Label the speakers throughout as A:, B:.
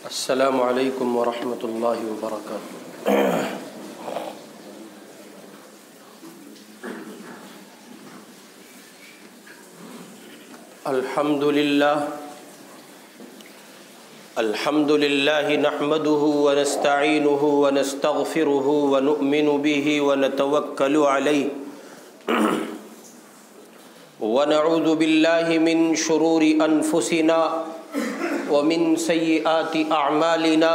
A: السلام علیکم ورحمۃ اللہ وبرکاتہ۔ الحمد للہ نحمده ونستعینه ونستغفره ونؤمن به ونتوکل علیہ ونعوذ باللہ من شرور انفسنا ومن سیئات اعمالنا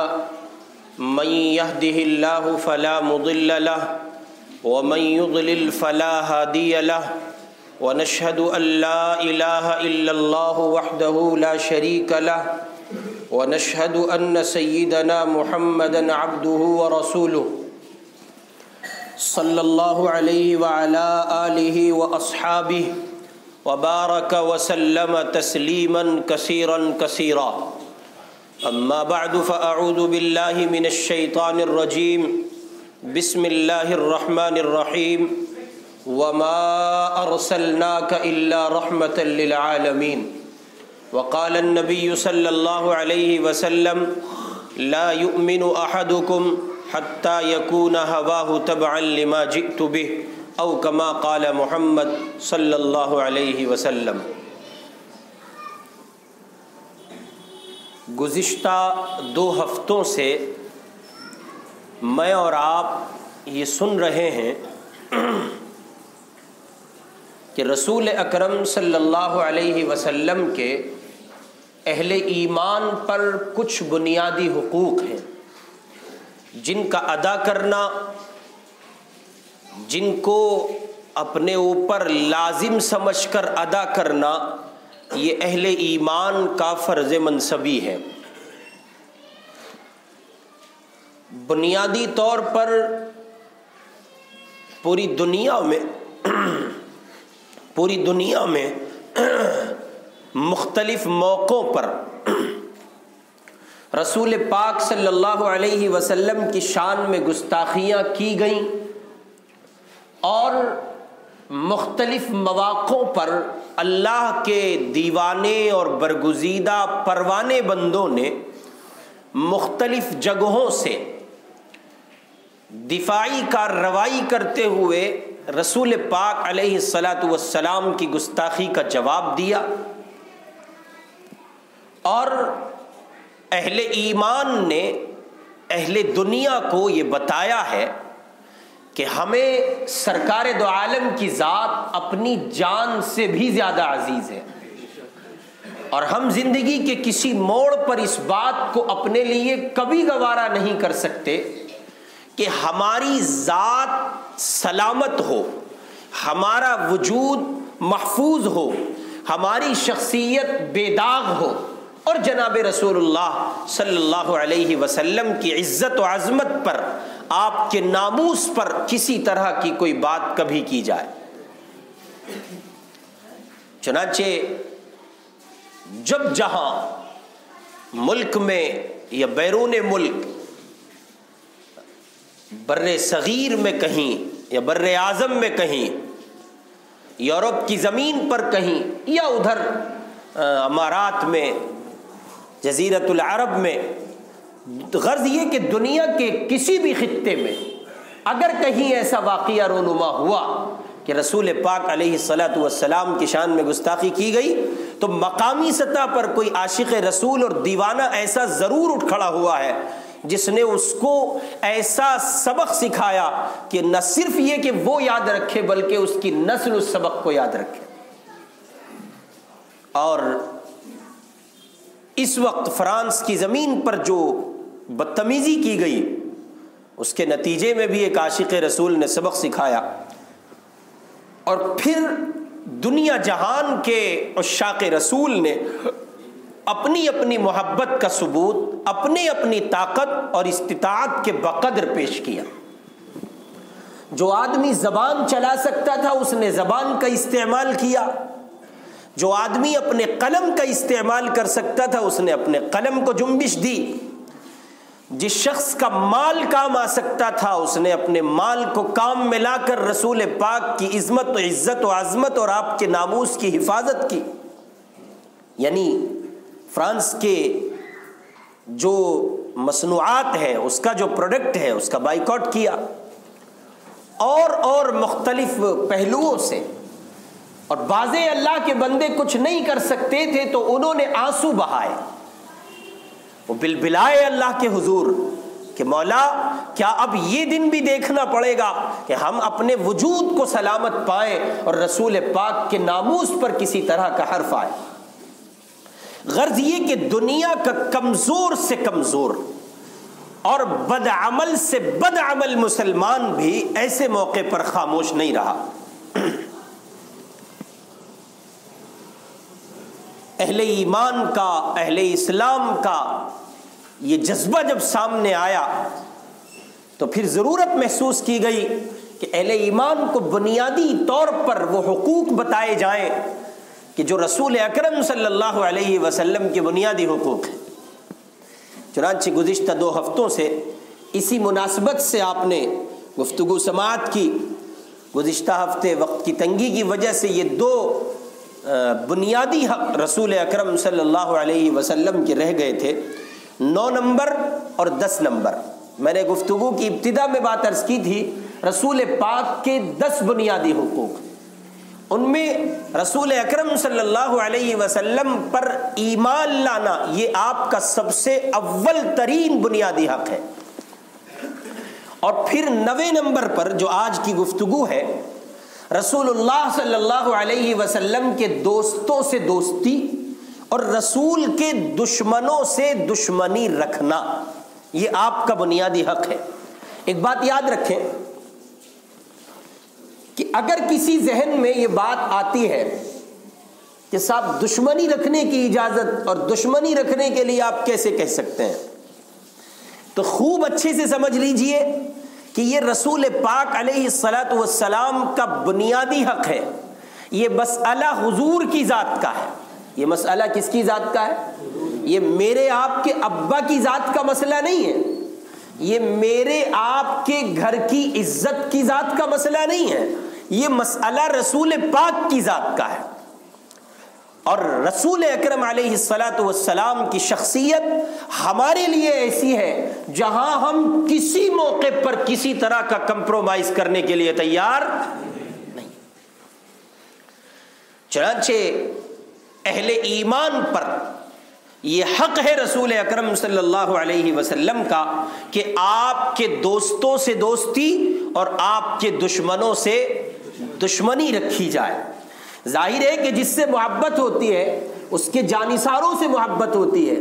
A: من يهده الله فلا مضل له ومن يضلل فلا هادي له ونشهد ان لا اله الا الله وحده لا شريك له ونشهد ان سيدنا محمدا عبده ورسوله صلى الله عليه وعلى آله واصحابه وبارك وسلم تسليما كثيرا كثيرا، اما بعد فاعوذ بالله من الشيطان الرجيم، بسم الله الرحمن الرحيم، وما ارسلناك الا رحمة للعالمين، وقال النبي صلى الله عليه وسلم لا يؤمن احدكم حتى يكون هواه تبعا لما جئت به، او کما قال محمد صلی اللہ علیہ وسلم۔ گزشتہ 2 ہفتوں سے میں اور آپ یہ سن رہے ہیں کہ رسول اکرم صلی اللہ علیہ وسلم کے اہل ایمان پر کچھ بنیادی حقوق ہیں جن کا ادا کرنا، جن کو اپنے اوپر لازم سمجھ کر ادا کرنا، یہ اہل ایمان کا فرض منصبی ہے۔ بنیادی طور پر پوری دنیا میں مختلف موقعوں پر رسول پاک صلی اللہ علیہ وسلم کی شان میں گستاخیاں کی گئیں، اور مختلف مواقعوں پر اللہ کے دیوانے اور برگزیدہ پروانے بندوں نے مختلف جگہوں سے دفاعی کارروائی کرتے ہوئے رسول پاک علیہ الصلاۃ والسلام کی گستاخی کا جواب دیا، اور اہل ایمان نے اہل دنیا کو یہ بتایا ہے کہ ہمیں سرکار دو عالم کی ذات اپنی جان سے بھی زیادہ عزیز ہے، اور ہم زندگی کے کسی موڑ پر اس بات کو اپنے لیے کبھی گوارا نہیں کر سکتے کہ ہماری ذات سلامت ہو، ہمارا وجود محفوظ ہو، ہماری شخصیت بے داغ ہو، اور جناب رسول اللہ صلی اللہ علیہ وسلم کی عزت و عظمت پر، آپ کے ناموس پر کسی طرح کی کوئی بات کبھی کی جائے۔ چنانچہ جب جہاں ملک میں یا بیرون ملک، بر صغیر میں کہیں یا بر اعظم میں کہیں، یورپ کی زمین پر کہیں یا ادھر امارات میں، جزیرۃ العرب میں، غرض یہ کہ دنیا کے کسی بھی خطے میں اگر کہیں ایسا واقعہ رونما ہوا کہ رسول پاک علیہ الصلاۃ والسلام کی شان میں گستاخی کی گئی، تو مقامی سطح پر کوئی عاشق رسول اور دیوانہ ایسا ضرور اٹھ کھڑا ہوا ہے جس نے اس کو ایسا سبق سکھایا کہ نہ صرف یہ کہ وہ یاد رکھے بلکہ اس کی نسل اس سبق کو یاد رکھے۔ اور اس وقت فرانس کی زمین پر جو بدتمیزی کی گئی، اس کے نتیجے میں بھی ایک عاشق رسول نے سبق سکھایا، اور پھر دنیا جہان کے عشاق رسول نے اپنی اپنی محبت کا ثبوت اپنی اپنی طاقت اور استطاعت کے بقدر پیش کیا۔ جو آدمی زبان چلا سکتا تھا اس نے زبان کا استعمال کیا، جو آدمی اپنے قلم کا استعمال کر سکتا تھا اس نے اپنے قلم کو جنبش دی، جس شخص کا مال کام آ سکتا تھا اس نے اپنے مال کو کام میں لا کر رسول پاک کی عظمت و عزت و عظمت اور آپ کے ناموس کی حفاظت کی۔ یعنی فرانس کے جو مصنوعات ہے، اس کا جو پروڈکٹ ہے، اس کا بائیکاٹ کیا، اور مختلف پہلوؤں سے. اور بعض اللہ کے بندے کچھ نہیں کر سکتے تھے تو انہوں نے آنسو بہائے، وہ بلبلائے اللہ کے حضور کہ مولا کیا اب یہ دن بھی دیکھنا پڑے گا کہ ہم اپنے وجود کو سلامت پائیں اور رسول پاک کے ناموس پر کسی طرح کا حرف آئے. غرض یہ کہ دنیا کا کمزور سے کمزور اور بدعمل سے بدعمل مسلمان بھی ایسے موقع پر خاموش نہیں رہا. اہل ایمان کا، اہل اسلام کا یہ جذبہ جب سامنے آیا تو پھر ضرورت محسوس کی گئی کہ اہل ایمان کو بنیادی طور پر وہ حقوق بتائے جائیں کہ جو رسول اکرم صلی اللہ علیہ وسلم کے بنیادی حقوق ہیں. چنانچہ گزشتہ 2 ہفتوں سے اسی مناسبت سے آپ نے گفتگو سماعت کی. گزشتہ ہفتے وقت کی تنگی کی وجہ سے یہ 2 بنیادی حق رسول اکرم صلی اللہ علیہ وسلم کے رہ گئے تھے، 9 نمبر اور 10 نمبر. میں نے گفتگو کی ابتدا میں بات عرض کی تھی رسول پاک کے 10 بنیادی حقوق، ان میں رسول اکرم صلی اللہ علیہ وسلم پر ایمان لانا یہ آپ کا سب سے اول ترین بنیادی حق ہے. اور پھر 9 نمبر پر جو آج کی گفتگو ہے، رسول اللہ صلی اللہ علیہ وسلم کے دوستوں سے دوستی اور رسول کے دشمنوں سے دشمنی رکھنا، یہ آپ کا بنیادی حق ہے. ایک بات یاد رکھیں کہ اگر کسی ذہن میں یہ بات آتی ہے کہ صاحب دشمنی رکھنے کی اجازت اور دشمنی رکھنے کے لیے آپ کیسے کہہ سکتے ہیں، تو خوب اچھے سے سمجھ لیجئے کہ یہ رسول پاک علیہ الصلاۃ والسلام کا بنیادی حق ہے. یہ مسئلہ حضور کی ذات کا ہے. یہ مسئلہ کس کی ذات کا ہے؟ یہ میرے آپ کے ابا کی ذات کا مسئلہ نہیں ہے، یہ میرے آپ کے گھر کی عزت کی ذات کا مسئلہ نہیں ہے، یہ مسئلہ رسول پاک کی ذات کا ہے. اور رسول اکرم علیہ الصلاۃ والسلام کی شخصیت ہمارے لیے ایسی ہے جہاں ہم کسی موقع پر کسی طرح کا کمپرومائز کرنے کے لیے تیار نہیں. چنانچہ اہل ایمان پر یہ حق ہے رسول اکرم صلی اللہ علیہ وسلم کا کہ آپ کے دوستوں سے دوستی اور آپ کے دشمنوں سے دشمنی رکھی جائے. ظاہر ہے کہ جس سے محبت ہوتی ہے اس کے جانثاروں سے محبت ہوتی ہے،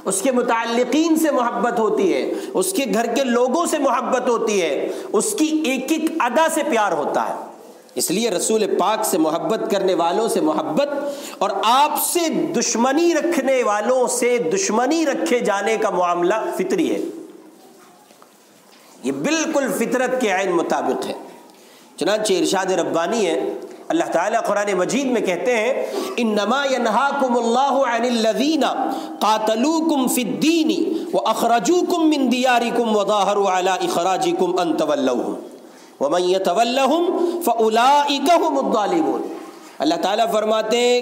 A: اس کے متعلقین سے محبت ہوتی ہے، اس کے گھر کے لوگوں سے محبت ہوتی ہے، اس کی ایک ایک ادا سے پیار ہوتا ہے. اس لیے رسول پاک سے محبت کرنے والوں سے محبت اور آپ سے دشمنی رکھنے والوں سے دشمنی رکھے جانے کا معاملہ فطری ہے. یہ بالکل فطرت کے عین مطابق ہے. چنانچہ ارشاد ربانی ہے، اللہ تعالیٰ قرآن مجید میں کہتے ہیں انما ینہاکم اللہ عن الذین قاتلوکم فی الدین واخرجوکم من دیارکم وظاہروا علی اخراجکم ان تولوہم ومن یتولہم فاولئک هم الظالمون. اللہ تعالیٰ فرماتے ہیں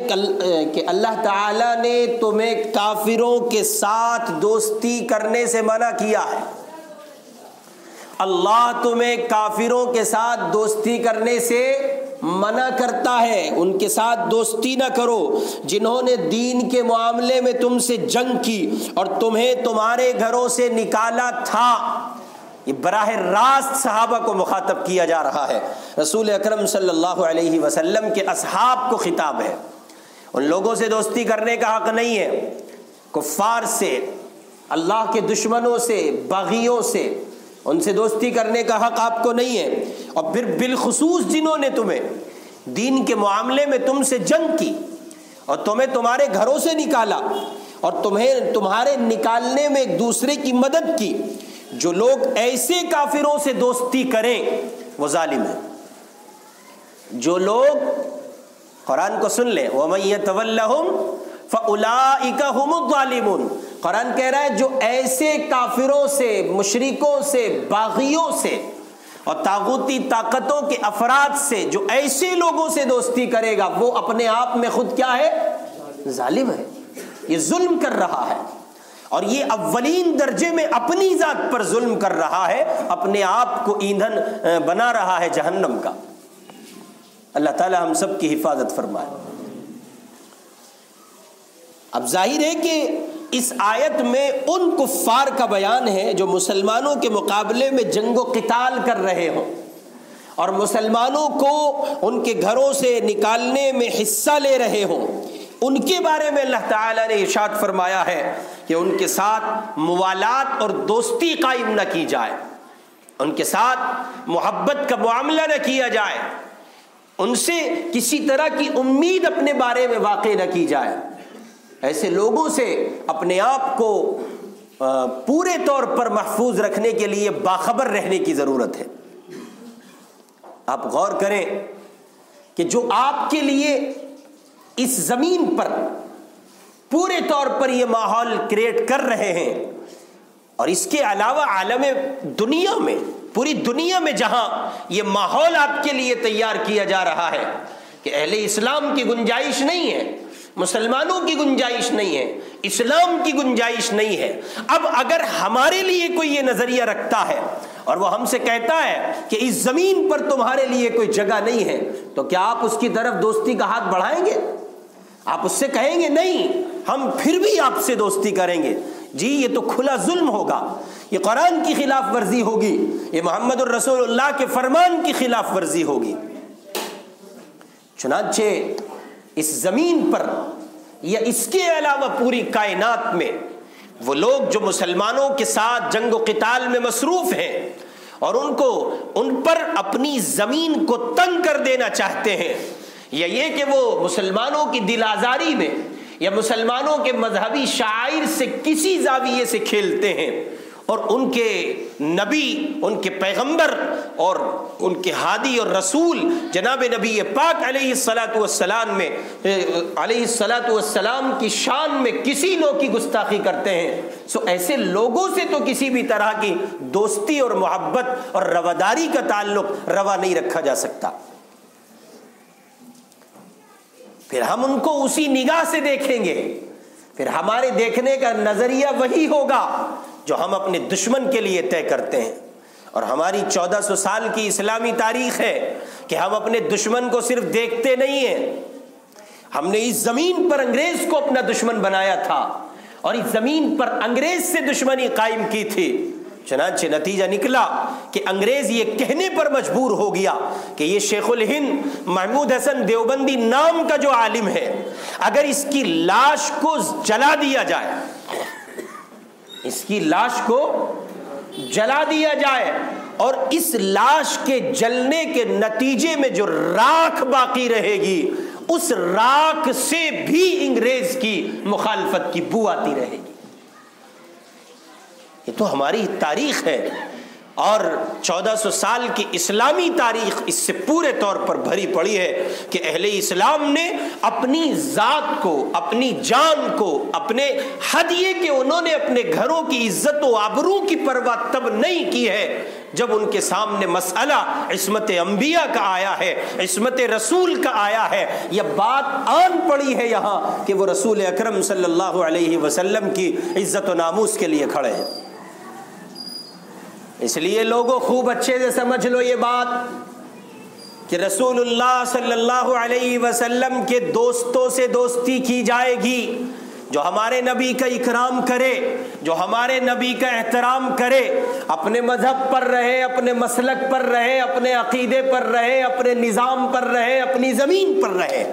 A: کہ اللہ تعالیٰ نے تمہیں کافروں کے ساتھ دوستی کرنے سے منع کیا ہے. اللہ تمہیں کافروں کے ساتھ دوستی کرنے سے منع کرتا ہے. ان کے ساتھ دوستی نہ کرو جنہوں نے دین کے معاملے میں تم سے جنگ کی اور تمہیں تمہارے گھروں سے نکالا تھا. یہ براہ راست صحابہ کو مخاطب کیا جا رہا ہے. رسول اکرم صلی اللہ علیہ وسلم کے اصحاب کو خطاب ہے. ان لوگوں سے دوستی کرنے کا حق نہیں ہے، کفار سے، اللہ کے دشمنوں سے، باغیوں سے، ان سے دوستی کرنے کا حق آپ کو نہیں ہے. اور پھر بالخصوص جنہوں نے تمہیں دین کے معاملے میں تم سے جنگ کی اور تمہیں تمہارے گھروں سے نکالا اور تمہیں تمہارے نکالنے میں ایک دوسرے کی مدد کی، جو لوگ ایسے کافروں سے دوستی کریں وہ ظالم ہیں. جو لوگ قرآن کو سن لیں وَمَن يَتَوَلَّهُمْ فَأُولَئِكَ هُمُ الظَّالِمُونَ. قرآن کہہ رہا ہے جو ایسے کافروں سے، مشرکوں سے، باغیوں سے اور طاغوتی طاقتوں کے افراد سے، جو ایسے لوگوں سے دوستی کرے گا وہ اپنے آپ میں خود کیا ہے؟ ظالم ہے. یہ ظلم کر رہا ہے. اور یہ اولین درجے میں اپنی ذات پر ظلم کر رہا ہے، اپنے آپ کو ایندھن بنا رہا ہے جہنم کا۔ اللہ تعالی ہم سب کی حفاظت فرمائے۔ اب ظاہر ہے کہ اس آیت میں ان کفار کا بیان ہے جو مسلمانوں کے مقابلے میں جنگ و قتال کر رہے ہوں اور مسلمانوں کو ان کے گھروں سے نکالنے میں حصہ لے رہے ہوں، ان کے بارے میں اللہ تعالیٰ نے ارشاد فرمایا ہے کہ ان کے ساتھ موالات اور دوستی قائم نہ کی جائے، ان کے ساتھ محبت کا معاملہ نہ کیا جائے، ان سے کسی طرح کی امید اپنے بارے میں واقع نہ کی جائے۔ ایسے لوگوں سے اپنے آپ کو پورے طور پر محفوظ رکھنے کے لیے باخبر رہنے کی ضرورت ہے۔ آپ غور کریں کہ جو آپ کے لیے اس زمین پر پورے طور پر یہ ماحول کریٹ کر رہے ہیں، اور اس کے علاوہ عالم دنیا میں، پوری دنیا میں جہاں یہ ماحول آپ کے لیے تیار کیا جا رہا ہے کہ اہل اسلام کی گنجائش نہیں ہے، مسلمانوں کی گنجائش نہیں ہے، اسلام کی گنجائش نہیں ہے، اب اگر ہمارے لیے کوئی یہ نظریہ رکھتا ہے اور وہ ہم سے کہتا ہے کہ اس زمین پر تمہارے لیے کوئی جگہ نہیں ہے، تو کیا آپ اس کی طرف دوستی کا ہاتھ بڑھائیں گے؟ آپ اس سے کہیں گے نہیں، ہم پھر بھی آپ سے دوستی کریں گے؟ جی یہ تو کھلا ظلم ہوگا، یہ قرآن کی خلاف ورزی ہوگی، یہ محمد الرسول اللہ کے فرمان کی خلاف ورزی ہوگی۔ چنانچہ اس زمین پر یا اس کے علاوہ پوری کائنات میں وہ لوگ جو مسلمانوں کے ساتھ جنگ و قتال میں مصروف ہیں اور ان پر اپنی زمین کو تنگ کر دینا چاہتے ہیں، یا یہ کہ وہ مسلمانوں کی دل آزاری میں یا مسلمانوں کے مذہبی شعائر سے کسی زاویے سے کھیلتے ہیں، اور ان کے نبی، ان کے پیغمبر اور ان کے ہادی اور رسول جناب نبی پاک علیہ الصلاۃ والسلام کی شان میں کسی نوع کی گستاخی کرتے ہیں، سو ایسے لوگوں سے تو کسی بھی طرح کی دوستی اور محبت اور رواداری کا تعلق روا نہیں رکھا جا سکتا۔ پھر ہم ان کو اسی نگاہ سے دیکھیں گے، پھر ہمارے دیکھنے کا نظریہ وہی ہوگا جو ہم اپنے دشمن کے لیے طے کرتے ہیں۔ اور ہماری 1400 سال کی اسلامی تاریخ ہے کہ ہم اپنے دشمن کو صرف دیکھتے نہیں ہیں، ہم نے اس زمین پر انگریز کو اپنا دشمن بنایا تھا اور اس زمین پر انگریز سے دشمنی قائم کی تھی۔ چنانچہ نتیجہ نکلا کہ انگریز یہ کہنے پر مجبور ہو گیا کہ یہ شیخ الہند محمود حسن دیوبندی نام کا جو عالم ہے، اگر اس کی لاش کو جلا دیا جائے، اس کی لاش کو جلا دیا جائے اور اس لاش کے جلنے کے نتیجے میں جو راکھ باقی رہے گی، اس راکھ سے بھی انگریز کی مخالفت کی بو آتی رہے گی۔ یہ تو ہماری تاریخ ہے، اور 1400 سال کی اسلامی تاریخ اس سے پورے طور پر بھری پڑی ہے کہ اہل اسلام نے اپنی ذات کو، اپنی جان کو، اپنے حد یہ کہ انہوں نے اپنے گھروں کی عزت و آبرو کی پرواہ تب نہیں کی ہے جب ان کے سامنے مسئلہ عصمت انبیاء کا آیا ہے، عصمت رسول کا آیا ہے۔ یہ بات آن پڑی ہے یہاں کہ وہ رسول اکرم صلی اللہ علیہ وسلم کی عزت و ناموس کے لیے کھڑے ہیں۔ اس لیے لوگوں خوب اچھے سے سمجھ لو یہ بات کہ رسول اللہ صلی اللہ علیہ وسلم کے دوستوں سے دوستی کی جائے گی جو ہمارے نبی کا اکرام کرے، جو ہمارے نبی کا احترام کرے، اپنے مذہب پر رہے، اپنے مسلک پر رہے، اپنے عقیدے پر رہے، اپنے نظام پر رہے، اپنی زمین پر رہے۔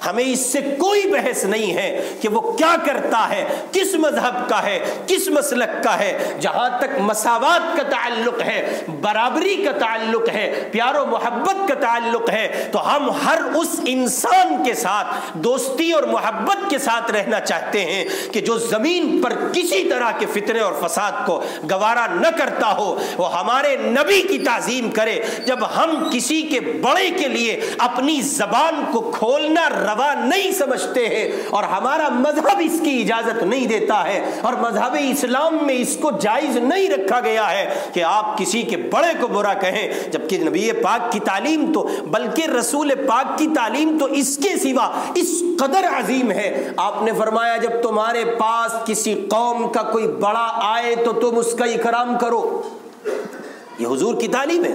A: ہمیں اس سے کوئی بحث نہیں ہے کہ وہ کیا کرتا ہے، کس مذہب کا ہے، کس مسلک کا ہے۔ جہاں تک مساوات کا تعلق ہے، برابری کا تعلق ہے، پیار و محبت کا تعلق ہے، تو ہم ہر اس انسان کے ساتھ دوستی اور محبت کے ساتھ رہنا چاہتے ہیں کہ جو زمین پر کسی طرح کے فتنے اور فساد کو گوارا نہ کرتا ہو، وہ ہمارے نبی کی تعظیم کرے۔ جب ہم کسی کے بڑے کے لیے اپنی زبان کو کھولنا روا نہیں سمجھتے ہیں اور ہمارا مذہب اس کی اجازت نہیں دیتا ہے اور مذہب اسلام میں اس کو جائز نہیں رکھا گیا ہے کہ آپ کسی کے بڑے کو برا کہیں، جبکہ نبی پاک کی تعلیم تو، بلکہ رسول پاک کی تعلیم تو اس کے سوا اس قدر عظیم ہے۔ آپ نے فرمایا جب تمہارے پاس کسی قوم کا کوئی بڑا آئے تو تم اس کا اکرام کرو. یہ حضور کی تعلیم ہے.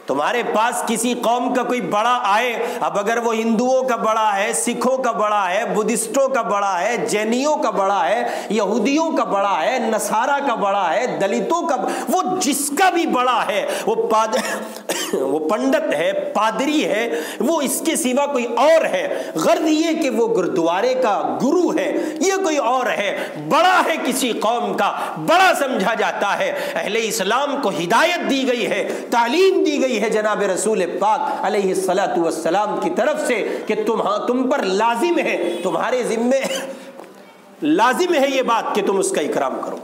A: تمہارے پاس کسی قوم کا کوئی بڑا آئے، اب اگر وہ ہندوؤں کا بڑا ہے، سکھوں کا بڑا ہے، بدھسٹوں کا بڑا ہے، جینیوں کا بڑا ہے، یہودیوں کا بڑا ہے، نصارہ کا بڑا ہے، دلتوں کا، وہ جس کا بھی بڑا ہے، وہ پنڈت ہے، پادری ہے، وہ اس کے سوا کوئی اور ہے، غرض یہ کہ وہ گردوارے کا گرو ہے، یہ کوئی اور ہے، بڑا ہے کسی قوم کا، بڑا سمجھا جاتا ہے. اہل اسلام کو ہدایت دی گئی ہے، تعلیم دی گئی ہے جناب رسول پاک علیہ الصلاۃ والسلام کی طرف سے کہ تم پر لازم ہے، تمہارے ذمے لازم ہے یہ بات کہ تم اس کا اکرام کرو.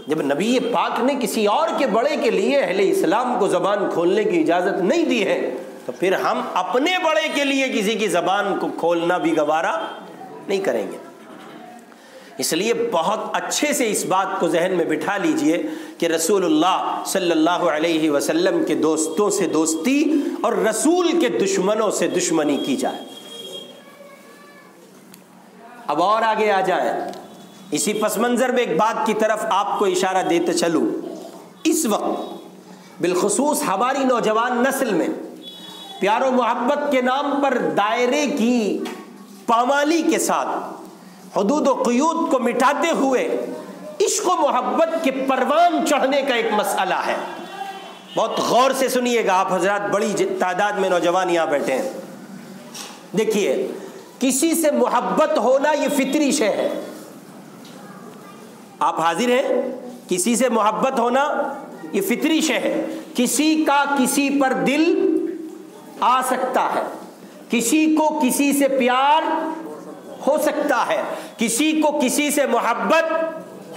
A: جب نبی پاک نے کسی اور کے بڑے کے لیے اہل اسلام کو زبان کھولنے کی اجازت نہیں دی ہے تو پھر ہم اپنے بڑے کے لیے کسی کی زبان کو کھولنا بھی گوارا نہیں کریں گے. اس لیے بہت اچھے سے اس بات کو ذہن میں بٹھا لیجئے کہ رسول اللہ صلی اللہ علیہ وسلم کے دوستوں سے دوستی اور رسول کے دشمنوں سے دشمنی کی جائے. اب اور آگے آ جائیں. اسی پس منظر میں ایک بات کی طرف آپ کو اشارہ دیتے چلوں. اس وقت بالخصوص ہماری نوجوان نسل میں پیار و محبت کے نام پر دائرے کی پامالی کے ساتھ حدود و قیود کو مٹاتے ہوئے عشق و محبت کے پروان چڑھنے کا ایک مسئلہ ہے. بہت غور سے سنیے گا آپ حضرات، بڑی تعداد میں نوجوان یہاں بیٹھے ہیں. دیکھیے، کسی سے محبت ہونا یہ فطری شے ہے. آپ حاضر ہیں؟ کسی سے محبت ہونا یہ فطری شے ہے. کسی کا کسی پر دل آ سکتا ہے، کسی کو کسی سے پیار ہو سکتا ہے، کسی کو کسی سے محبت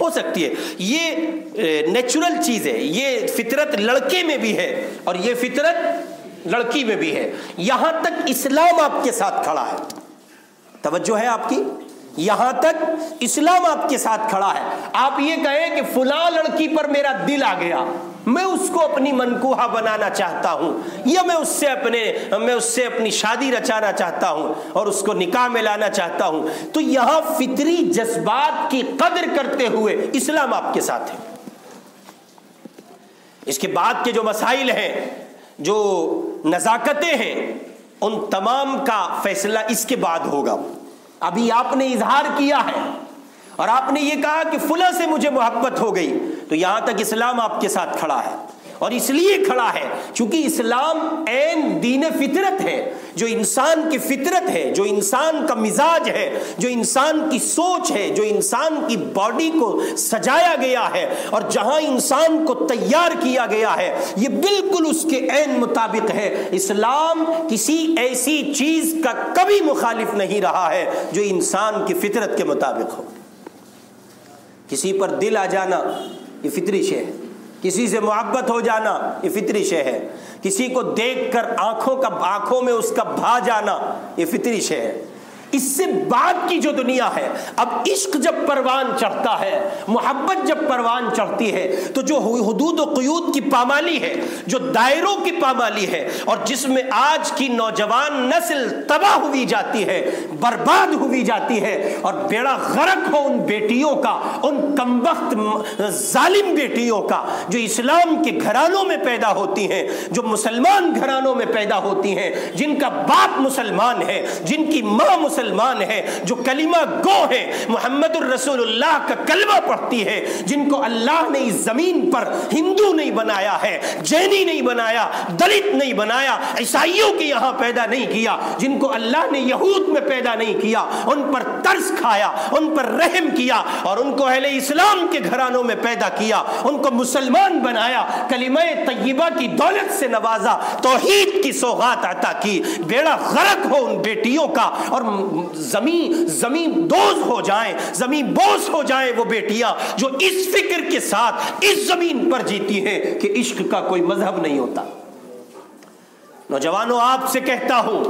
A: ہو سکتی ہے. یہ نیچرل چیز ہے، یہ فطرت لڑکے میں بھی ہے اور یہ فطرت لڑکی میں بھی ہے. یہاں تک اسلام آپ کے ساتھ کھڑا ہے. توجہ ہے آپ کی؟ یہاں تک اسلام آپ کے ساتھ کھڑا ہے. آپ یہ کہیں کہ فلاں لڑکی پر میرا دل آ گیا، میں اس کو اپنی منکوحہ بنانا چاہتا ہوں، یا میں اس سے اپنی شادی رچانا چاہتا ہوں اور اس کو نکاح میں لانا چاہتا ہوں، تو یہاں فطری جذبات کی قدر کرتے ہوئے اسلام آپ کے ساتھ ہے. اس کے بعد کے جو مسائل ہیں، جو نزاکتیں ہیں، ان تمام کا فیصلہ اس کے بعد ہوگا. ابھی آپ نے اظہار کیا ہے اور آپ نے یہ کہا کہ فلاں سے مجھے محبت ہو گئی، تو یہاں تک اسلام آپ کے ساتھ کھڑا ہے. اور اس لیے کھڑا ہے چونکہ اسلام عین دین فطرت ہے، جو انسان کی فطرت ہے، جو انسان کا مزاج ہے، جو انسان کی سوچ ہے، جو انسان کی باڈی کو سجایا گیا ہے اور جہاں انسان کو تیار کیا گیا ہے، یہ بالکل اس کے عین مطابق ہے. اسلام کسی ایسی چیز کا کبھی مخالف نہیں رہا ہے جو انسان کی فطرت کے مطابق ہو. کسی پر دل آ جانا یہ فطری شے ہے، کسی سے محبت ہو جانا یہ فطری شے ہے، کسی کو دیکھ کر آنکھوں میں اس کا بھا جانا یہ فطری شے ہے. اس سے بعد کی جو دنیا ہے، اب عشق جب پروان چڑھتا ہے، محبت جب پروان چڑھتی ہے، تو جو حدود و قیود کی پامالی ہے، جو دائروں کی پامالی ہے، اور جس میں آج کی نوجوان نسل تباہ ہوئی جاتی ہے، برباد ہوئی جاتی ہے، اور بیڑا غرق ہو ان بیٹیوں کا، ان کمبخت ظالم بیٹیوں کا جو اسلام کے گھرانوں میں پیدا ہوتی ہیں، جو مسلمان گھرانوں میں پیدا ہوتی ہیں، جن کا باپ مسلمان ہے، جن کی ماں مسلمان ہے، جو کلمہ گو ہے، محمد الرسول اللہ کا کلمہ پڑھتی ہے، جن کو اللہ نے اس زمین پر ہندو نہیں بنایا ہے، جینی نہیں بنایا، دلت نہیں بنایا، عیسائیوں کے یہاں پیدا نہیں کیا، جن کو اللہ نے یہود میں پیدا نہیں کیا، ان پر ترس کھایا، ان پر رحم کیا اور ان کو اہل اسلام کے گھرانوں میں پیدا کیا، ان کو مسلمان بنایا، کلمہ طیبہ کی دولت سے نوازا، توحید کی سوغات عطا کی. بیڑا غرق ہو ان بیٹیوں کا، اور زمین دوز ہو جائیں، زمین بوس ہو جائیں وہ بیٹیاں جو اس فکر کے ساتھ اس زمین پر جیتی ہیں کہ عشق کا کوئی مذہب نہیں ہوتا. نوجوانوں، آپ سے کہتا ہوں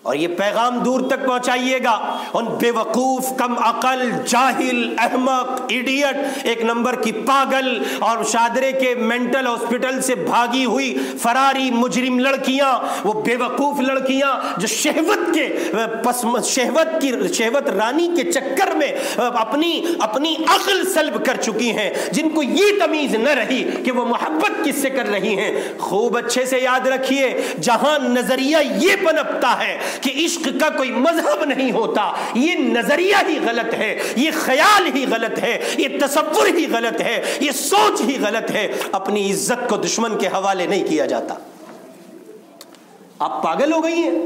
A: اور یہ پیغام دور تک پہنچائیے گا ان بے وقوف، کم عقل، جاہل، احمق، ایڈیٹ، ایک نمبر کی پاگل اور شادرے کے مینٹل ہاسپٹل سے بھاگی ہوئی فراری مجرم لڑکیاں، وہ بے وقوف لڑکیاں جو شہوت رانی کے چکر میں اپنی عقل سلب کر چکی ہیں، جن کو یہ تمیز نہ رہی کہ وہ محبت کس سے کر رہی ہیں۔ خوب اچھے سے یاد رکھیے، جہاں نظریہ یہ پنپتا ہے کہ عشق کا کوئی مذہب نہیں ہوتا، یہ نظریہ ہی غلط ہے، یہ خیال ہی غلط ہے، یہ تصور ہی غلط ہے، یہ سوچ ہی غلط ہے۔ اپنی عزت کو دشمن کے حوالے نہیں کیا جاتا۔ آپ پاگل ہو گئی ہیں؟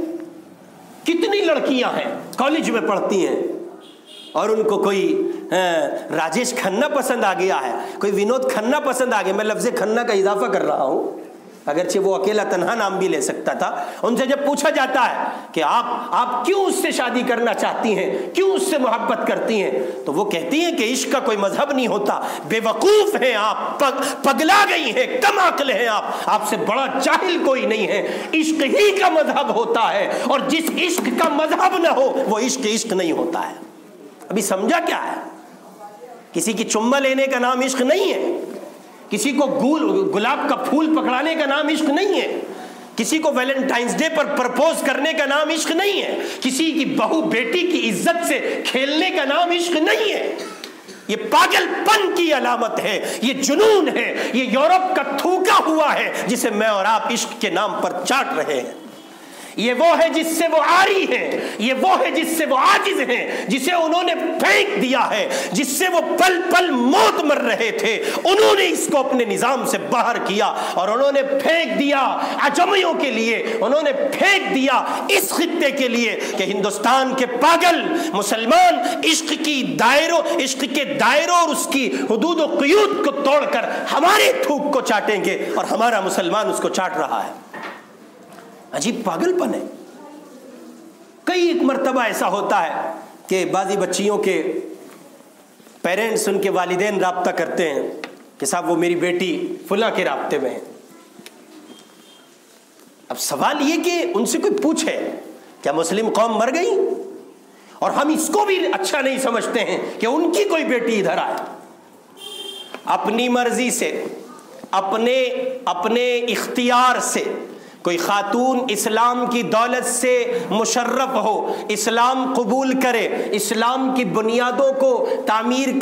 A: کتنی لڑکیاں ہیں کالج میں پڑھتی ہیں اور ان کو کوئی راجیش کھنہ پسند آ گیا ہے، کوئی ونود کھنہ پسند آ گیا، میں لفظ کھنہ کا اضافہ کر رہا ہوں اگرچہ وہ اکیلا تنہا نام بھی لے سکتا تھا۔ ان سے جب پوچھا جاتا ہے کہ آپ کیوں اس سے شادی کرنا چاہتی ہیں، کیوں اس سے محبت کرتی ہیں، تو وہ کہتی ہیں کہ عشق کا کوئی مذہب نہیں ہوتا، بے وقوف ہیں آپ، پگلا گئی ہیں، کم عقل ہیں آپ سے بڑا جاہل کوئی نہیں ہے۔ عشق ہی کا مذہب ہوتا ہے، اور جس عشق کا مذہب نہ ہو وہ عشق نہیں ہوتا ہے۔ ابھی سمجھا کیا ہے؟ کسی کی چمہ لینے کا نام عشق نہیں ہے، کسی کو گلاب کا پھول پکڑانے کا نام عشق نہیں ہے، کسی کو ویلنٹائنس ڈے پر پرپوز کرنے کا نام عشق نہیں ہے، کسی کی بہو بیٹی کی عزت سے کھیلنے کا نام عشق نہیں ہے۔ یہ پاگل پن کی علامت ہے، یہ جنون ہے، یہ یورپ کا تھوکا ہوا ہے جسے میں اور آپ عشق کے نام پر چاٹ رہے ہیں۔ یہ وہ ہے جس سے وہ عاری ہیں، یہ وہ ہے جس سے وہ عاجز ہیں، جسے انہوں نے پھینک دیا ہے، جس سے وہ پل پل موت مر رہے تھے، انہوں نے اس کو اپنے نظام سے باہر کیا اور انہوں نے پھینک دیا عجمیوں کے لیے، انہوں نے پھینک دیا اس خطے کے لیے کہ ہندوستان کے پاگل مسلمان عشق کے دائروں اور اس کی حدود و قیود کو توڑ کر ہمارے تھوک کو چاٹیں گے، اور ہمارا مسلمان اس کو چاٹ رہا ہے۔ عجیب پاگل پن ہے۔ کئی ایک مرتبہ ایسا ہوتا ہے کہ بعضی بچیوں کے پیرنٹس، ان کے والدین رابطہ کرتے ہیں کہ صاحب وہ میری بیٹی فلاں کے رابطے میں ہے۔ اب سوال یہ کہ ان سے کوئی پوچھے کیا مسلم قوم مر گئی؟ اور ہم اس کو بھی اچھا نہیں سمجھتے ہیں کہ ان کی کوئی بیٹی ادھر آئے، اپنی مرضی سے، اپنے اختیار سے کوئی خاتون اسلام کی دولت سے مشرف ہو، اسلام قبول کرے، اسلام کی بنیادوں کو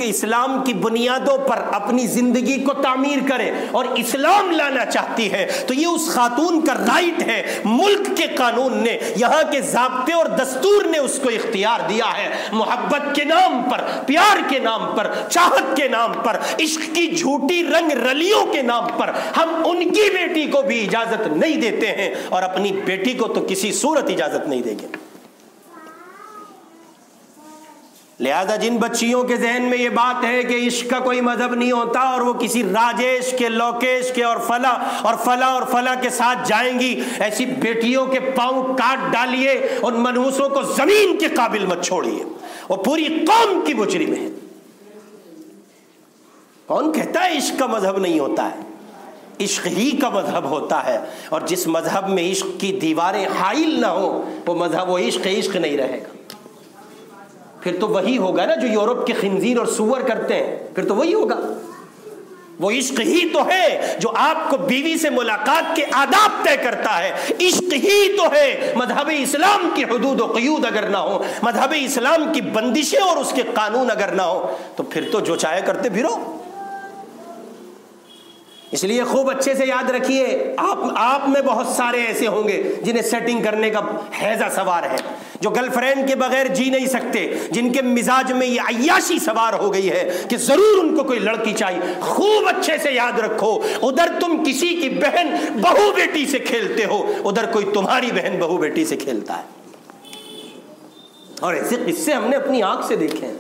A: اسلام کی بنیادوں پر اپنی زندگی کو تعمیر کرے اور اسلام لانا چاہتی ہے، تو یہ اس خاتون کا رائٹ ہے۔ ملک کے قانون نے، یہاں کے ضابطے اور دستور نے اس کو اختیار دیا ہے۔ محبت کے نام پر، پیار کے نام پر، چاہت کے نام پر، عشق کی جھوٹی رنگ رلیوں کے نام پر ہم ان کی بیٹی کو بھی اجازت نہیں دیتے ہیں، اور اپنی بیٹی کو تو کسی صورت اجازت نہیں دیں گے۔ لہذا جن بچیوں کے ذہن میں یہ بات ہے کہ عشق کا کوئی مذہب نہیں ہوتا اور وہ کسی راجیش کے، لوکیش کے اور فلاں کے ساتھ جائیں گی، ایسی بیٹیوں کے پاؤں کاٹ ڈالیے، ان منحوسوں کو زمین کے قابل مت چھوڑیے، وہ پوری قوم کی مجرم ہے۔ کون کہتا ہے عشق کا مذہب نہیں ہوتا ہے؟ عشق ہی کا مذہب ہوتا ہے، اور جس مذہب میں عشق کی دیواریں حائل نہ ہو وہ مذہب، وہ عشق نہیں رہے گا۔ پھر تو وہی ہوگا نا جو یورپ کے خنزیر اور سور کرتے ہیں، پھر تو وہی ہوگا۔ وہ عشق ہی تو ہے جو آپ کو بیوی سے ملاقات کے آداب طے کرتا ہے، عشق ہی تو ہے۔ مذہب اسلام کی حدود و قیود اگر نہ ہو، مذہب اسلام کی بندشیں اور اس کے قانون اگر نہ ہو، تو پھر تو جو چاہے کرتے پھرو۔ اس لیے خوب اچھے سے یاد رکھیے، آپ میں بہت سارے ایسے ہوں گے جنہیں سیٹنگ کرنے کا ہیضہ سوار ہے، جو گرل فرینڈ کے بغیر جی نہیں سکتے، جن کے مزاج میں یہ عیاشی سوار ہو گئی ہے کہ ضرور ان کو کوئی لڑکی چاہیے۔ خوب اچھے سے یاد رکھو، ادھر تم کسی کی بہن بہو بیٹی سے کھیلتے ہو، ادھر کوئی تمہاری بہن بہو بیٹی سے کھیلتا ہے۔ اور ایسے قصے ہم نے اپنی آنکھ سے دیکھے ہیں۔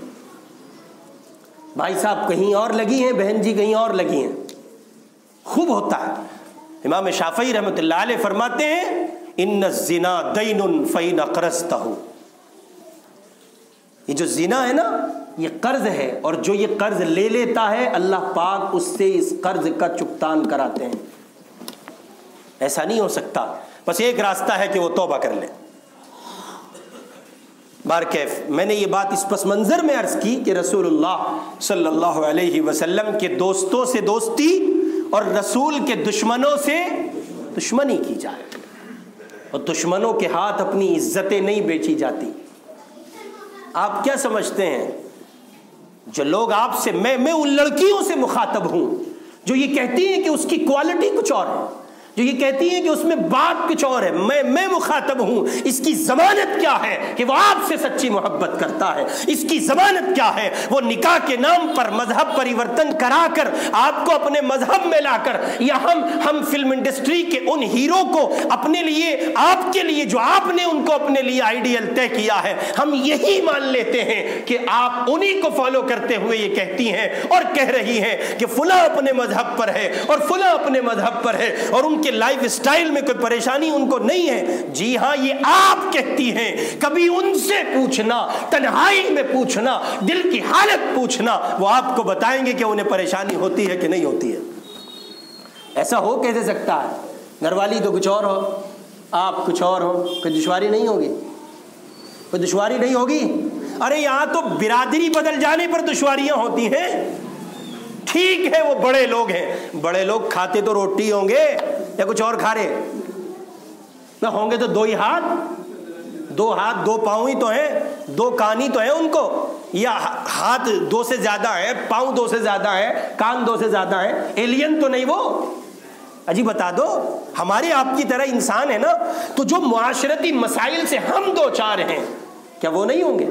A: بھائی صاحب کہیں اور لگی ہیں، بہن جی کہیں اور لگی ہیں، خوب ہوتا ہے۔ امام شافعی رحمۃ اللہ علیہ فرماتے ہیں ان الزنا دین فإن اقرضتہ، یہ جو زنا ہے نا یہ قرض ہے، اور جو یہ قرض لے لیتا ہے اللہ پاک اس سے اس قرض کا چکتان کراتے ہیں۔ ایسا نہیں ہو سکتا، بس ایک راستہ ہے کہ وہ توبہ کر لے۔ بارکیف میں نے یہ بات اس پس منظر میں عرض کی کہ رسول اللہ صلی اللہ علیہ وسلم کے دوستوں سے دوستی اور رسول کے دشمنوں سے دشمنی کی جائے، اور دشمنوں کے ہاتھ اپنی عزتیں نہیں بیچی جاتی۔ آپ کیا سمجھتے ہیں جو لوگ آپ سے، میں ان لڑکیوں سے مخاطب ہوں جو یہ کہتی ہیں کہ اس کی کوالٹی کچھ اور ہے، جو یہ کہتی ہیں کہ اس میں بات کچھ اور ہے، میں مخاطب ہوں، اس کی ضمانت کیا ہے کہ وہ آپ سے سچی محبت کرتا ہے؟ اس کی ضمانت کیا ہے؟ وہ نکاح کے نام پر مذہب پریورتن کرا کر آپ کو اپنے مذہب میں لا کر، یا ہم فلم انڈسٹری کے ان ہیرو کو اپنے لیے، آپ کے لیے جو آپ نے ان کو اپنے لیے آئیڈیل طے کیا ہے، ہم یہی مان لیتے ہیں کہ آپ انہی کو فالو کرتے ہوئے یہ کہتی ہیں اور کہہ رہی ہیں کہ فلاں اپنے مذہب پر ہے اور فلاں اپنے مذہب پر ہے، اور ان کے لائف سٹائل میں کوئی پریشانی ان کو نہیں ہے۔ جی ہاں، یہ آپ کہتی ہیں، کبھی ان سے پوچھنا، تنہائی میں پوچھنا، دل کی حالت پوچھنا، وہ آپ کو بتائیں گے کہ انہیں پریشانی ہوتی ہے کہ نہیں ہوتی ہے۔ ایسا ہو کیسے سکتا ہے؟ گھر والی تو کچھ اور ہو، آپ کچھ اور ہو، کوئی دشواری نہیں ہوگی؟ کوئی دشواری نہیں ہوگی؟ ارے یہاں تو برادری بدل جانے پر دشواریاں ہوتی ہیں۔ ٹھیک ہے وہ بڑے لوگ ہیں، بڑے لوگ کھاتے تو روٹی ہوں گے یا کچھ اور کھا رہے؟ نہ ہوں گے تو دو ہی ہاتھ، دو ہاتھ دو پاؤں ہی تو ہیں، دو کان ہی تو ہیں ان کو، یا ہاتھ دو سے زیادہ ہے، پاؤں دو سے زیادہ ہے، کان دو سے زیادہ ہے؟ ایلین تو نہیں وہ؟ اجی بتا دو، ہمارے آپ کی طرح انسان ہے نا، تو جو معاشرتی مسائل سے ہم دو چار ہیں، کیا وہ نہیں ہوں گے؟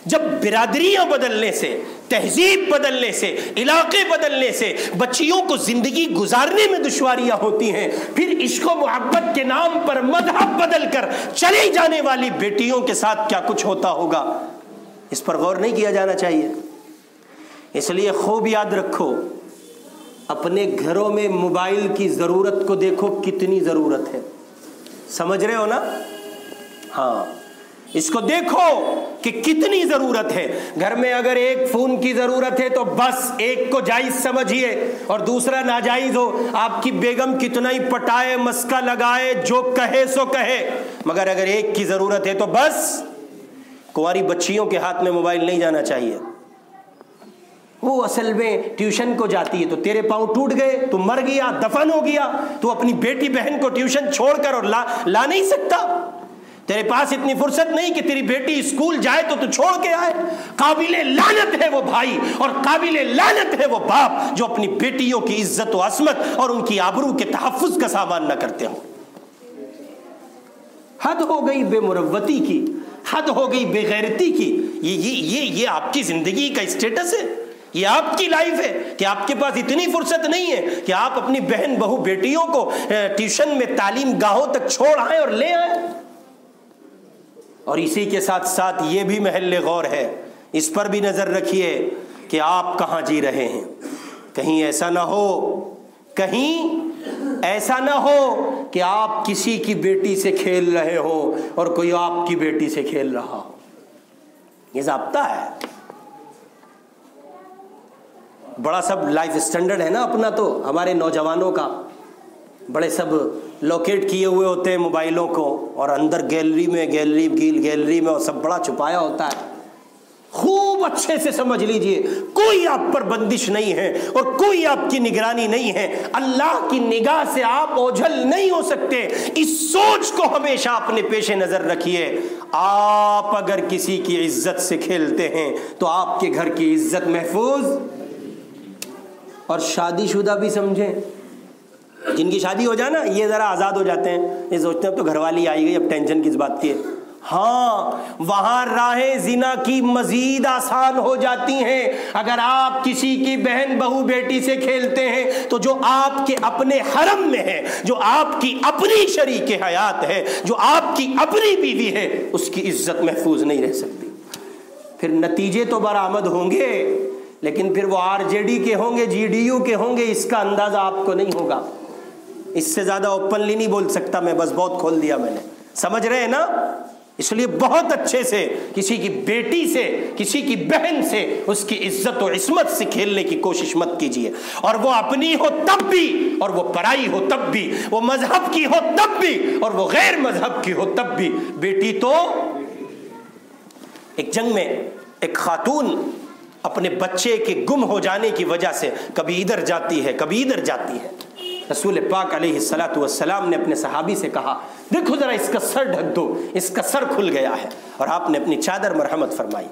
A: جب برادریاں بدلنے سے، تہذیب بدلنے سے، علاقے بدلنے سے بچیوں کو زندگی گزارنے میں دشواریاں ہوتی ہیں، پھر عشق و محبت کے نام پر مذہب بدل کر چلی جانے والی بیٹیوں کے ساتھ کیا کچھ ہوتا ہوگا؟ اس پر غور نہیں کیا جانا چاہیے؟ اس لیے خوب یاد رکھو، اپنے گھروں میں موبائل کی ضرورت کو دیکھو کتنی ضرورت ہے، سمجھ رہے ہو نا؟ ہاں، اس کو دیکھو کہ کتنی ضرورت ہے۔ گھر میں اگر ایک فون کی ضرورت ہے تو بس ایک کو جائز سمجھیے اور دوسرا ناجائز ہو، آپ کی بیگم کتنا ہی پٹائے، مسکا لگائے، جو کہے سو کہے، مگر اگر ایک کی ضرورت ہے تو بس۔ کنواری بچیوں کے ہاتھ میں موبائل نہیں جانا چاہیے۔ وہ اصل میں ٹیوشن کو جاتی ہے تو تیرے پاؤں ٹوٹ گئے، تو مر گیا، دفن ہو گیا، تو اپنی بیٹی بہن کو ٹیوشن چھوڑ کر اور لا نہیں سکتا؟ تیرے پاس اتنی فرصت نہیں کہ تیری بیٹی اسکول جائے تو چھوڑ کے آئے؟ قابل لعنت ہے وہ بھائی اور قابل لعنت ہے وہ باپ جو اپنی بیٹیوں کی عزت و عصمت اور ان کی آبرو کے تحفظ کا سامان نہ کرتے ہوں۔ حد ہو گئی بے مروتی کی، حد ہو گئی بے غیرتی کی۔ یہ آپ کی زندگی کا اسٹیٹس ہے، یہ آپ کی لائف ہے کہ آپ کے پاس اتنی فرصت نہیں ہے کہ آپ اپنی بہن بہو بیٹیوں کو ٹیوشن میں تعلیم گاہوں تک چھوڑ آئیں اور لے آئیں۔ اور اسی کے ساتھ ساتھ یہ بھی محل غور ہے، اس پر بھی نظر رکھیے کہ آپ کہاں جی رہے ہیں۔ کہیں ایسا نہ ہو، کہیں ایسا نہ ہو کہ آپ کسی کی بیٹی سے کھیل رہے ہو اور کوئی آپ کی بیٹی سے کھیل رہا ہو۔ یہ ضابطہ ہے، بڑا سب لائف اسٹینڈرڈ ہے نا اپنا، تو ہمارے نوجوانوں کا بڑے سب لوکیٹ کیے ہوئے ہوتے ہیں موبائلوں کو، اور اندر گیلری میں اور سب بڑا چھپایا ہوتا ہے۔ خوب اچھے سے سمجھ لیجئے، کوئی آپ پر بندش نہیں ہے اور کوئی آپ کی نگرانی نہیں ہے۔ اللہ کی نگاہ سے آپ اوجھل نہیں ہو سکتے، اس سوچ کو ہمیشہ اپنے پیش نظر رکھیے۔ آپ اگر کسی کی عزت سے کھیلتے ہیں تو آپ کے گھر کی عزت محفوظ۔ اور شادی شدہ بھی سمجھیں، جن کی شادی ہو جائے نا، یہ ذرا آزاد ہو جاتے ہیں، یہ سوچتے ہیں اب تو گھر والی آئی گئی، اب ٹینشن کس بات کی ہے۔ ہاں، وہاں راہیں زنا کی مزید آسان ہو جاتی ہیں۔ اگر آپ کسی کی بہن بہو بیٹی سے کھیلتے ہیں تو جو آپ کے اپنے حرم میں ہے، جو آپ کی اپنی شریک حیات ہے، جو آپ کی اپنی بیوی ہے، اس کی عزت محفوظ نہیں رہ سکتی۔ پھر نتیجے تو برآمد ہوں گے، لیکن پھر وہ RJD کے ہوں گے، GDU کے ہوں گے، اس کا اندازہ آپ کو نہیں ہوگا۔ اس سے زیادہ اوپنلی نہیں بول سکتا میں، بس بہت کھول دیا میں نے، سمجھ رہے ہیں نا؟ اس لیے بہت اچھے سے کسی کی بیٹی سے، کسی کی بہن سے، اس کی عزت و عصمت سے کھیلنے کی کوشش مت کیجیے، اور وہ اپنی ہو تب بھی اور وہ پرائی ہو تب بھی، وہ مذہب کی ہو تب بھی اور وہ غیر مذہب کی ہو تب بھی۔ بیٹی تو ایک جنگ میں ایک خاتون اپنے بچے کے گم ہو جانے کی وجہ سے کبھی ادھر جاتی ہے کبھی ادھر جاتی ہے. رسول پاک علیہ الصلاۃ والسلام نے اپنے صحابی سے کہا دیکھو ذرا اس کا سر ڈھک دو، اس کا سر کھل گیا ہے، اور آپ نے اپنی چادر مرحمت فرمائی.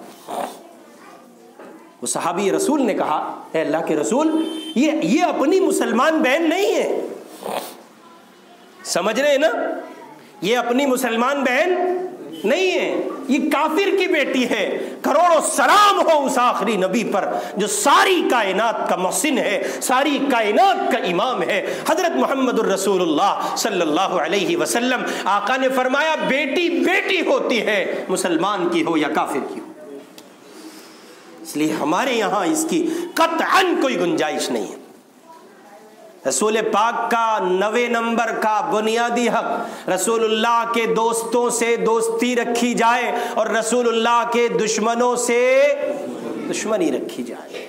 A: وہ صحابی رسول نے کہا اے اللہ کے رسول، یہ اپنی مسلمان بہن نہیں ہے. سمجھ رہے ہیں نا، یہ اپنی مسلمان بہن نہیں ہے، یہ کافر کی بیٹی ہے. کروڑوں سلام ہو اس آخری نبی پر جو ساری کائنات کا محسن ہے، ساری کائنات کا امام ہے، حضرت محمد الرسول اللہ صلی اللہ علیہ وسلم. آقا نے فرمایا بیٹی بیٹی ہوتی ہے، مسلمان کی ہو یا کافر کی ہو. اس لیے ہمارے یہاں اس کی قطعاً کوئی گنجائش نہیں ہے. رسول پاک کا 9 نمبر کا بنیادی حق رسول اللہ کے دوستوں سے دوستی رکھی جائے اور رسول اللہ کے دشمنوں سے دشمنی رکھی جائے.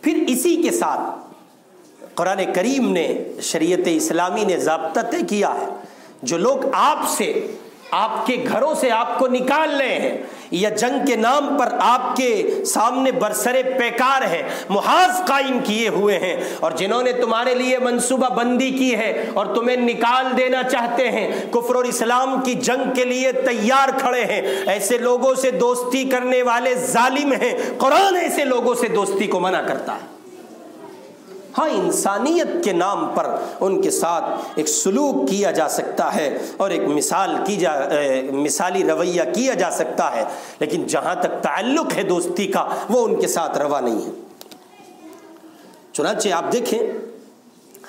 A: پھر اسی کے ساتھ قرآن کریم نے، شریعت اسلامی نے ضابطہ طے کیا ہے، جو لوگ آپ کے گھروں سے آپ کو نکال رہے ہیں یا جنگ کے نام پر آپ کے سامنے برسرے پیکار ہیں، محاذ قائم کیے ہوئے ہیں، اور جنہوں نے تمہارے لیے منصوبہ بندی کی ہے اور تمہیں نکال دینا چاہتے ہیں، کفر اور اسلام کی جنگ کے لیے تیار کھڑے ہیں، ایسے لوگوں سے دوستی کرنے والے ظالم ہیں. قرآن ایسے لوگوں سے دوستی کو منع کرتا ہے. ہاں، انسانیت کے نام پر ان کے ساتھ ایک سلوک کیا جا سکتا ہے اور ایک مثالی رویہ کیا جا سکتا ہے، لیکن جہاں تک تعلق ہے دوستی کا وہ ان کے ساتھ روا نہیں ہے. چنانچہ آپ دیکھیں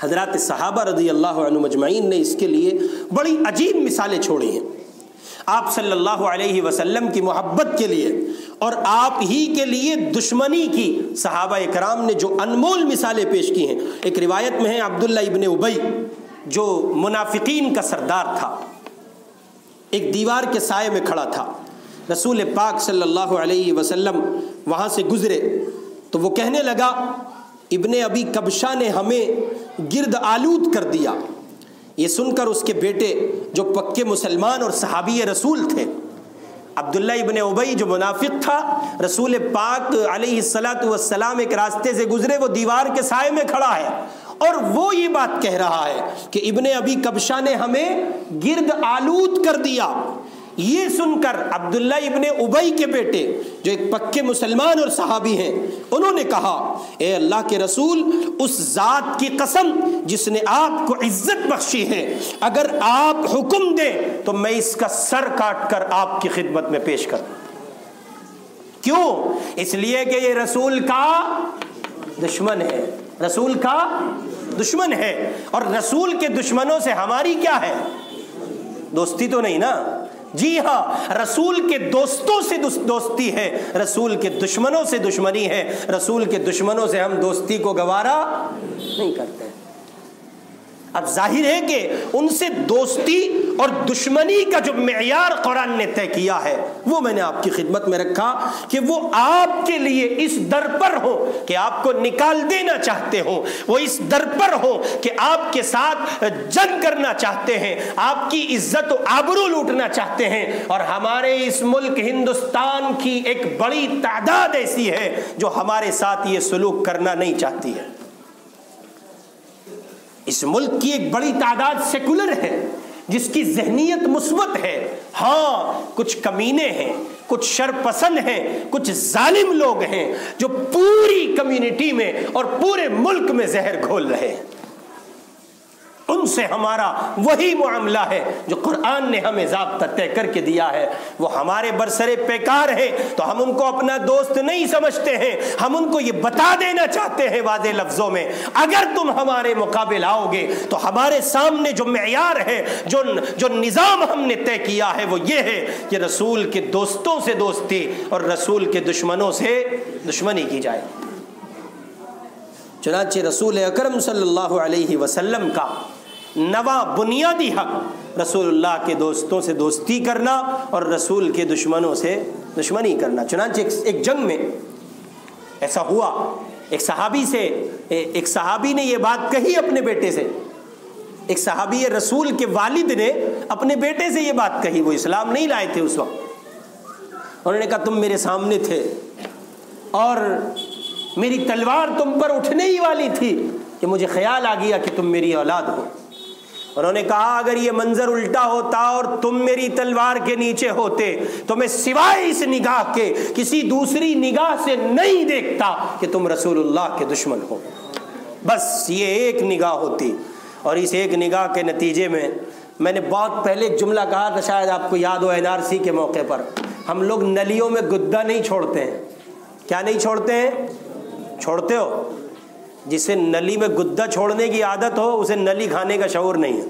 A: حضرات صحابہ رضی اللہ عنہ مجمعین نے اس کے لیے بڑی عجیب مثالیں چھوڑی ہیں. آپ صلی اللہ علیہ وسلم کی محبت کے لیے اور آپ ہی کے لیے دشمنی کی صحابہ اکرام نے جو انمول مثالیں پیش کی ہیں. ایک روایت میں ہے عبداللہ ابن ابی جو منافقین کا سردار تھا، ایک دیوار کے سائے میں کھڑا تھا. رسول پاک صلی اللہ علیہ وسلم وہاں سے گزرے تو وہ کہنے لگا ابن ابی کبشہ نے ہمیں گرد آلود کر دیا. یہ سن کر اس کے بیٹے جو پکے مسلمان اور صحابی رسول تھے، عبداللہ ابن ابی جو منافق تھا، رسول پاک علیہ الصلاۃ والسلام ایک راستے سے گزرے، وہ دیوار کے سائے میں کھڑا ہے اور وہ یہ بات کہہ رہا ہے کہ ابن ابی کبشہ نے ہمیں گرد آلود کر دیا. یہ سن کر عبداللہ ابن ابی کے بیٹے جو ایک پکے مسلمان اور صحابی ہیں، انہوں نے کہا اے اللہ کے رسول، اس ذات کی قسم جس نے آپ کو عزت بخشی ہے، اگر آپ حکم دیں تو میں اس کا سر کاٹ کر آپ کی خدمت میں پیش کر دوں. کیوں؟ اس لیے کہ یہ رسول کا دشمن ہے، رسول کا دشمن ہے، اور رسول کے دشمنوں سے ہماری کیا ہے؟ دوستی تو نہیں نا. جی ہاں، رسول کے دوستوں سے دوستی ہے، رسول کے دشمنوں سے دشمنی ہے. رسول کے دشمنوں سے ہم دوستی کو گوارا نہیں کرتے. اب ظاہر ہے کہ ان سے دوستی اور دشمنی کا جو معیار قرآن نے طے کیا ہے وہ میں نے آپ کی خدمت میں رکھا کہ وہ آپ کے لیے اس در پر ہو کہ آپ کو نکال دینا چاہتے ہوں، وہ اس در پر ہو کہ آپ کے ساتھ جنگ کرنا چاہتے ہیں، آپ کی عزت و آبرو لوٹنا چاہتے ہیں. اور ہمارے اس ملک ہندوستان کی ایک بڑی تعداد ایسی ہے جو ہمارے ساتھ یہ سلوک کرنا نہیں چاہتی ہے. اس ملک کی ایک بڑی تعداد سیکولر ہے جس کی ذہنیت مثبت ہے. ہاں، کچھ کمینے ہیں، کچھ شرپسند ہیں، کچھ ظالم لوگ ہیں جو پوری کمیونٹی میں اور پورے ملک میں زہر گھول رہے ہیں. ان سے ہمارا وہی معاملہ ہے جو قرآن نے ہمیں ضابطہ طے کر کے دیا ہے. وہ ہمارے برسرے پیکار ہیں تو ہم ان کو اپنا دوست نہیں سمجھتے ہیں. ہم ان کو یہ بتا دینا چاہتے ہیں واضح لفظوں میں، اگر تم ہمارے مقابل آؤ گے تو ہمارے سامنے جو معیار ہے، جو نظام ہم نے طے کیا ہے وہ یہ ہے کہ رسول کے دوستوں سے دوستی اور رسول کے دشمنوں سے دشمنی کی جائے. چنانچہ رسول اکرم صلی اللہ علیہ وسلم کا 9واں بنیادی حق رسول اللہ کے دوستوں سے دوستی کرنا اور رسول کے دشمنوں سے دشمنی کرنا. چنانچہ ایک جنگ میں ایسا ہوا، ایک صحابی نے یہ بات کہی اپنے بیٹے سے. ایک صحابی رسول کے والد نے اپنے بیٹے سے یہ بات کہی، وہ اسلام نہیں لائے تھے اس وقت. انہوں نے کہا تم میرے سامنے تھے اور میری تلوار تم پر اٹھنے ہی والی تھی کہ مجھے خیال آ گیا کہ تم میری اولاد ہو۔ انہوں نے کہا اگر یہ منظر الٹا ہوتا اور تم میری تلوار کے نیچے ہوتے تو میں سوائے اس نگاہ کے کسی دوسری نگاہ سے نہیں دیکھتا کہ تم رسول اللہ کے دشمن ہو۔ بس یہ ایک نگاہ ہوتی، اور اس ایک نگاہ کے نتیجے میں نے بہت پہلے ایک جملہ کہا تھا، شاید آپ کو یاد ہو، NRC کے موقع پر، ہم لوگ نلیوں میں گدا نہیں چھوڑتے ہیں۔ کیا نہیں چھوڑتے ہیں؟ چھوڑتے ہو؟ جسے نلی میں گدا چھوڑنے کی عادت ہو اسے نلی کھانے کا شعور نہیں ہے۔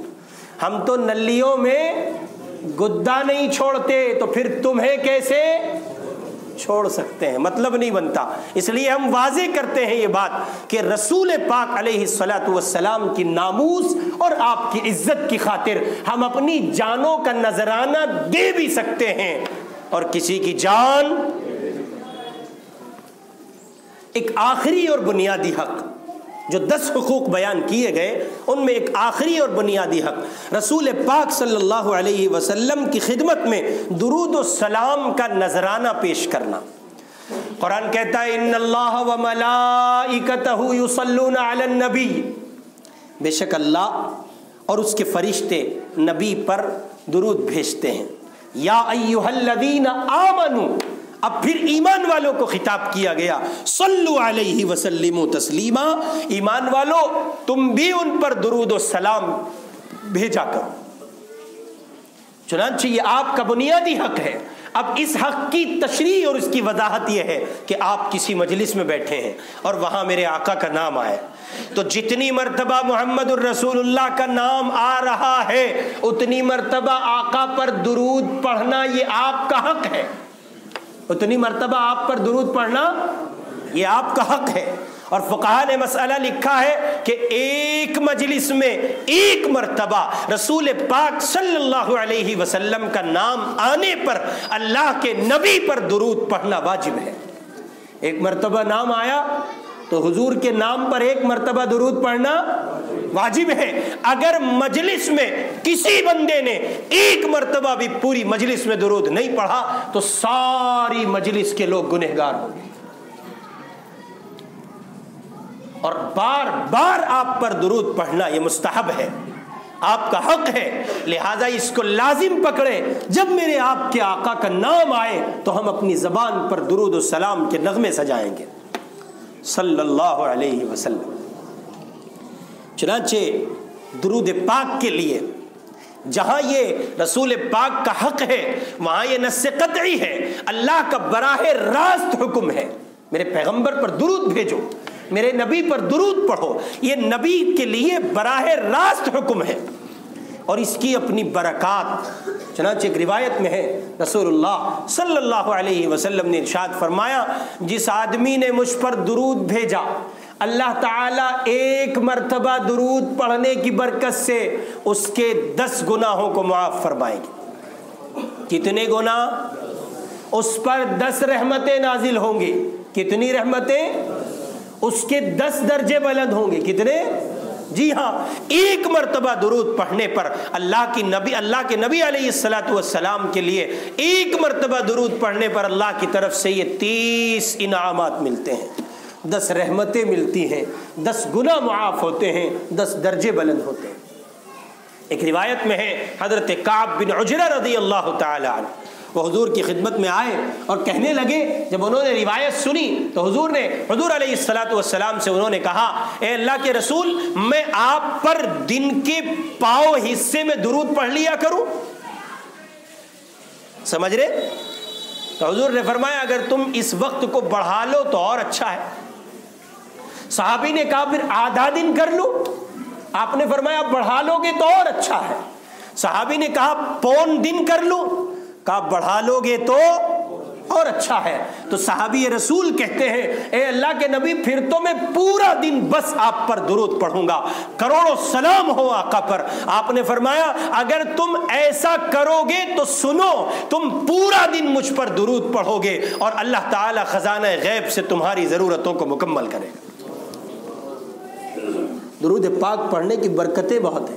A: ہم تو نلیوں میں گدا نہیں چھوڑتے، تو پھر تمہیں کیسے چھوڑ سکتے ہیں؟ مطلب نہیں بنتا۔ اس لیے ہم واضح کرتے ہیں یہ بات کہ رسول پاک علیہ الصلوۃ والسلام کی ناموس اور آپ کی عزت کی خاطر ہم اپنی جانوں کا نذرانہ دے بھی سکتے ہیں، اور کسی کی جان۔ ایک آخری اور بنیادی حق، جو 10 حقوق بیان کیے گئے ان میں ایک آخری اور بنیادی حق رسول پاک صلی اللہ علیہ وسلم کی خدمت میں درود و سلام کا نذرانہ پیش کرنا۔ قرآن کہتا ہے ان اللہ وملائکتہ یصلون علی النبی، بے شک اللہ اور اس کے فرشتے نبی پر درود بھیجتے ہیں۔ یا ایھا الذین آمنوا، اب پھر ایمان والوں کو خطاب کیا گیا، صلو علیہ وسلموا تسلیما، ایمان والو تم بھی ان پر درود و سلام بھیجا کرو۔ چنانچہ یہ آپ کا بنیادی حق ہے۔ اب اس حق کی تشریح اور اس کی وضاحت یہ ہے کہ آپ کسی مجلس میں بیٹھے ہیں اور وہاں میرے آقا کا نام آئے، تو جتنی مرتبہ محمد الرسول اللہ کا نام آ رہا ہے اتنی مرتبہ آقا پر درود پڑھنا یہ آپ کا حق ہے۔ اتنی مرتبہ آپ پر درود پڑھنا یہ آپ کا حق ہے۔ اور فقہاء نے مسئلہ لکھا ہے کہ ایک مجلس میں ایک مرتبہ رسول پاک صلی اللہ علیہ وسلم کا نام آنے پر اللہ کے نبی پر درود پڑھنا واجب ہے۔ ایک مرتبہ نام آیا تو حضور کے نام پر ایک مرتبہ درود پڑھنا واجب ہے۔ اگر مجلس میں کسی بندے نے ایک مرتبہ بھی پوری مجلس میں درود نہیں پڑھا تو ساری مجلس کے لوگ گنہگار ہوں گے، اور بار بار آپ پر درود پڑھنا یہ مستحب ہے، آپ کا حق ہے۔ لہذا اس کو لازم پکڑے، جب میرے آپ کے آقا کا نام آئے تو ہم اپنی زبان پر درود و سلام کے نغمے سجائیں گے صلی اللہ علیہ وسلم۔ چنانچہ درود پاک کے لیے جہاں یہ رسول پاک کا حق ہے وہاں یہ نص قطعی ہے، اللہ کا براہ راست حکم ہے، میرے پیغمبر پر درود بھیجو، میرے نبی پر درود پڑھو، یہ نبی کے لیے براہ راست حکم ہے، اور اس کی اپنی برکات۔ چنانچہ ایک روایت میں ہے رسول اللہ صلی اللہ علیہ وسلم نے ارشاد فرمایا جس آدمی نے مجھ پر درود بھیجا اللہ تعالیٰ ایک مرتبہ درود پڑھنے کی برکت سے اس کے 10 گناہوں کو معاف فرمائیں گے۔ کتنے گناہ؟ اس پر 10 رحمتیں نازل ہوں گی۔ کتنی رحمتیں؟ اس کے 10 درجے بلند ہوں گے۔ کتنے؟ جی ہاں، ایک مرتبہ درود پڑھنے پر اللہ کے نبی علیہ الصلوۃ والسلام کے لیے ایک مرتبہ درود پڑھنے پر اللہ کی طرف سے یہ 30 انعامات ملتے ہیں، 10 رحمتیں ملتی ہیں، 10 گناہ معاف ہوتے ہیں، 10 درجے بلند ہوتے ہیں۔ ایک روایت میں ہے حضرت کعب بن عجرہ رضی اللہ تعالی عنہ، وہ حضور کی خدمت میں آئے اور کہنے لگے، جب انہوں نے روایت سنی تو حضور علیہ الصلوۃ والسلام سے انہوں نے کہا اے اللہ کے رسول، میں آپ پر دن کے پاؤ حصے میں درود پڑھ لیا کروں؟ سمجھ رہے؟ تو حضور نے فرمایا اگر تم اس وقت کو بڑھا لو تو اور اچھا ہے۔ صحابی نے کہا پھر آدھا دن کر لو؟ آپ نے فرمایا بڑھا لو گے تو اور اچھا ہے۔ صحابی نے کہا پون دن کر لو؟ کہا بڑھا لو گے تو اور اچھا ہے۔ تو صحابی رسول کہتے ہیں اے اللہ کے نبی پھر تو میں پورا دن بس آپ پر درود پڑھوں گا، کروڑوں سلام ہو آقا پر۔ آپ نے فرمایا اگر تم ایسا کرو گے تو سنو، تم پورا دن مجھ پر درود پڑھو گے اور اللہ تعالی خزانہ غیب سے تمہاری ضرورتوں کو مکمل کرے گا۔ درود پاک پڑھنے کی برکتیں بہت ہیں۔